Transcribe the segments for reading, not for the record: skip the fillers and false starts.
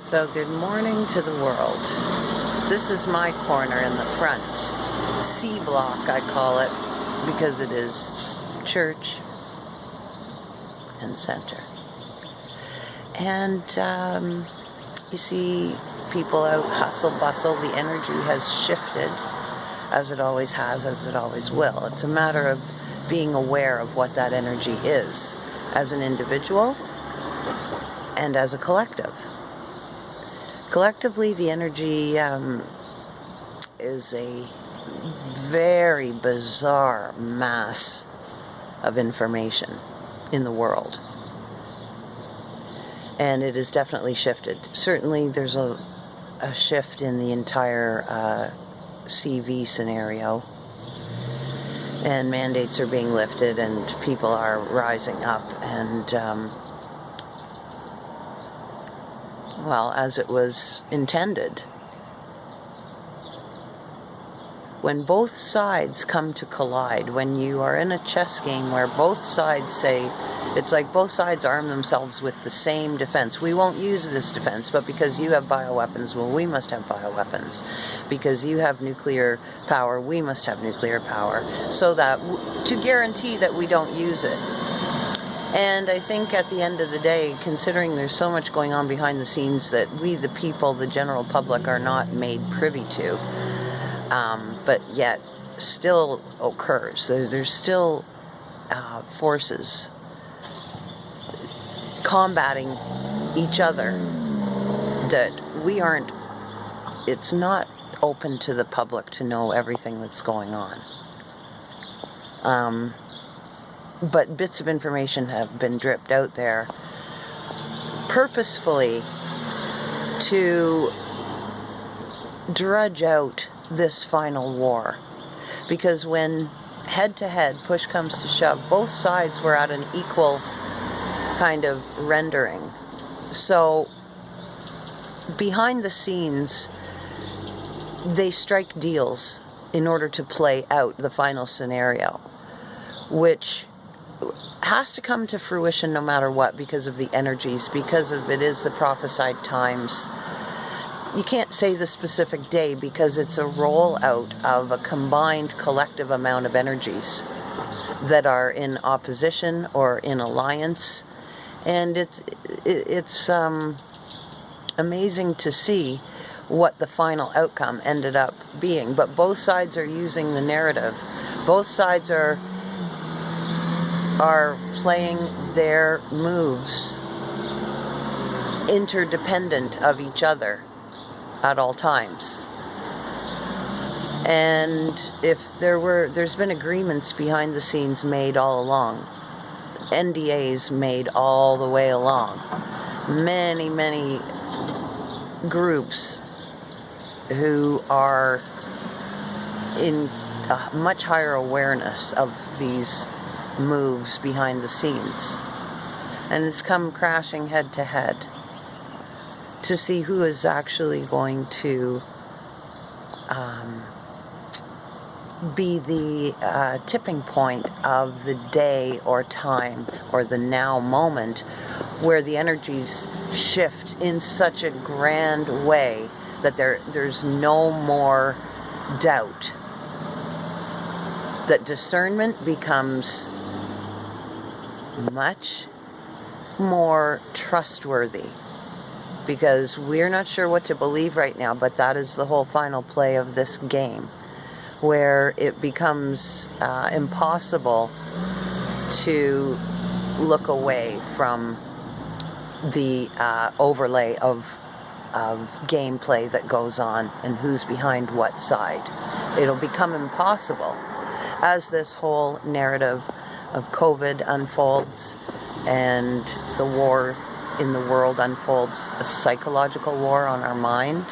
So good morning to the world. This is my corner in the front. C block, I call it, because it is church and center. And you see people out, hustle, bustle. The energy has shifted, as it always has, as it always will. It's a matter of being aware of what that energy is, as an individual and as a collective. Collectively, the energy is a very bizarre mass of information in the world. And it has definitely shifted. Certainly, there's a shift in the entire CV scenario. And mandates are being lifted and people are rising up and well, as it was intended. When both sides come to collide, when you are in a chess game where both sides say, it's like both sides arm themselves with the same defense. We won't use this defense, but because you have bioweapons, well, we must have bioweapons. Because you have nuclear power, we must have nuclear power. So that, to guarantee that we don't use it. And I think at the end of the day, considering there's so much going on behind the scenes that we, the people, the general public, are not made privy to, but yet still occurs. There's still forces combating each other that we aren't, it's not open to the public to know everything that's going on. But bits of information have been dripped out there purposefully to drudge out this final war. Because when head-to-head, push comes to shove, both sides were at an equal kind of rendering. So behind the scenes, they strike deals in order to play out the final scenario, which has to come to fruition no matter what, because of the energies, because of it is the prophesied times. You can't say the specific day because it's a rollout of a combined collective amount of energies that are in opposition or in alliance, and it's amazing to see what the final outcome ended up being. But both sides are using the narrative. Both sides are playing their moves interdependent of each other at all times. And if there's been agreements behind the scenes made all along, NDAs made all the way along, many groups who are in a much higher awareness of these moves behind the scenes, and it's come crashing head to head to see who is actually going to be the tipping point of the day or time or the now moment where the energies shift in such a grand way that there's no more doubt, that discernment becomes much more trustworthy, because we're not sure what to believe right now, but that is the whole final play of this game, where it becomes impossible to look away from the overlay of gameplay that goes on and who's behind what side. It'll become impossible as this whole narrative of COVID unfolds and the war in the world unfolds, a psychological war on our mind,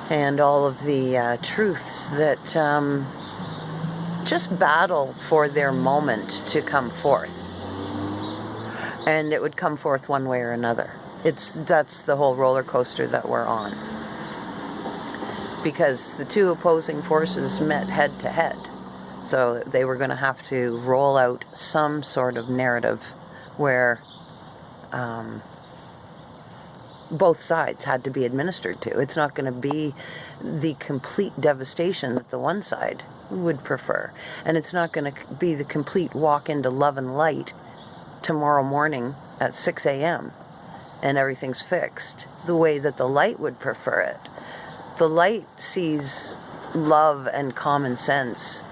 and all of the truths that just battle for their moment to come forth, and it would come forth one way or another. That's the whole roller coaster that we're on, because the two opposing forces met head to head. So they were going to have to roll out some sort of narrative where both sides had to be administered to. It's not going to be the complete devastation that the one side would prefer. And it's not going to be the complete walk into love and light tomorrow morning at 6 a.m. and everything's fixed the way that the light would prefer it. The light sees love and common sense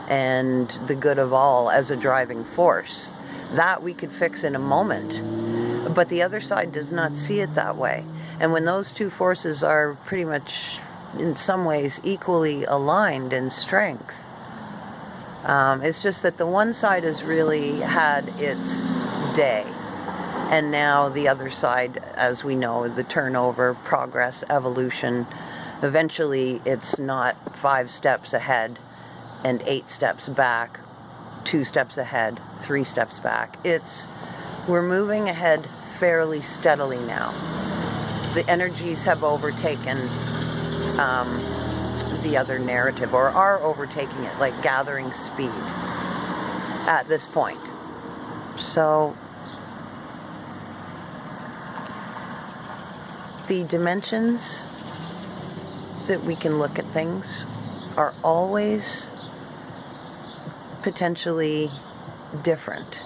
and the good of all as a driving force. That we could fix in a moment. But the other side does not see it that way. And when those two forces are pretty much, in some ways, equally aligned in strength, it's just that the one side has really had its day. And now the other side, as we know, the turnover, progress, evolution, eventually it's not 5 steps ahead and 8 steps back, 2 steps ahead, 3 steps back. We're moving ahead fairly steadily now. The energies have overtaken the other narrative, or are overtaking it, like gathering speed at this point. So the dimensions that we can look at things are always potentially different.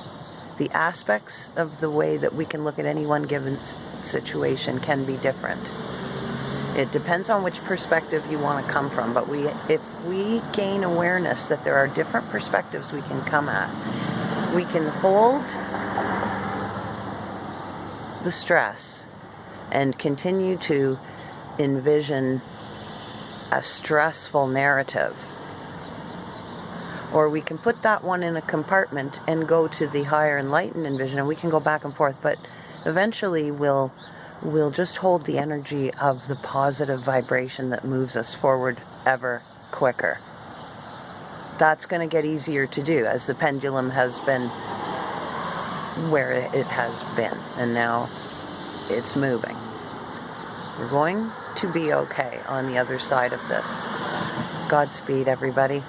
The aspects of the way that we can look at any one given situation can be different. It depends on which perspective you want to come from, but if we gain awareness that there are different perspectives we can come at, we can hold the stress and continue to envision a stressful narrative. Or we can put that one in a compartment and go to the higher enlightened envision, and we can go back and forth, but eventually we'll just hold the energy of the positive vibration that moves us forward ever quicker. That's going to get easier to do as the pendulum has been where it has been, and now it's moving. We're going to be okay on the other side of this. Godspeed, everybody.